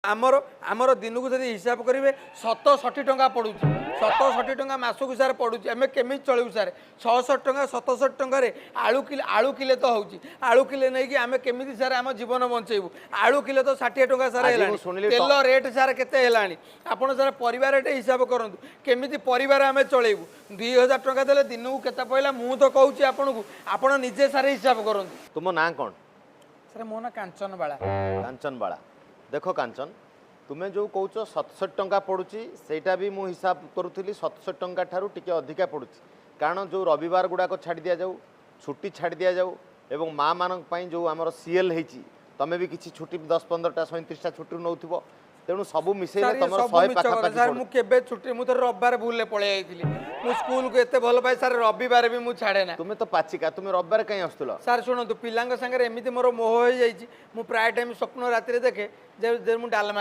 आमर आमर दिन को जब हिसाब करेंगे 67 टंका पड़ू 67 टंका मसकू सार पड़ू आम केमी चलू सार 66 टंका 67 टंकार आलू किले तो हूँ आलू किले नहीं कि आम केमी सार आम जीवन बचेबू आलू किले तो 60 टंका सार है तेल रेट सार केते आपड़ सार परिवार रेट हिसाब करूँ केमी परिवार आम चलेबू 2000 टंका देले दिन को केते पड़ा मु तो कहूँ आपन को आपड़ निजे सार हिसाब करूँ। तुम ना कौन सर मो ना कांचन बाला। कांचन बाला देख कांचन तुम्हें जो कौच 67 टंका पड़ुची सेटा भी मु हिसाब करूली 67 टंका ठारू टिके अधिका पड़ुची कारण जो रविवार गुड़ाक छाड़ दि जाऊ छुट्टी छाड़ दि जाऊ एवं माँ मान जो आमर सीएल होती तुम्हें भी किसी छुट्टी 10-15टा 37टा छुट्टी नौ तेणु सबू मिसे तुम 100 पाखापाखि मुझे छुट्टी मुझे रविवार भूल पलि मु स्कूल को एत भल पाए सर रविवार भी मुझे छाड़े ना तुम्हें तो पाचिका तुम्हें रविवार कहीं आसुल सर शुणु पिला सागर एमती मोर मोह हो जाए प्राय टाइम स्वप्न राति देखे जे मुझे डालमा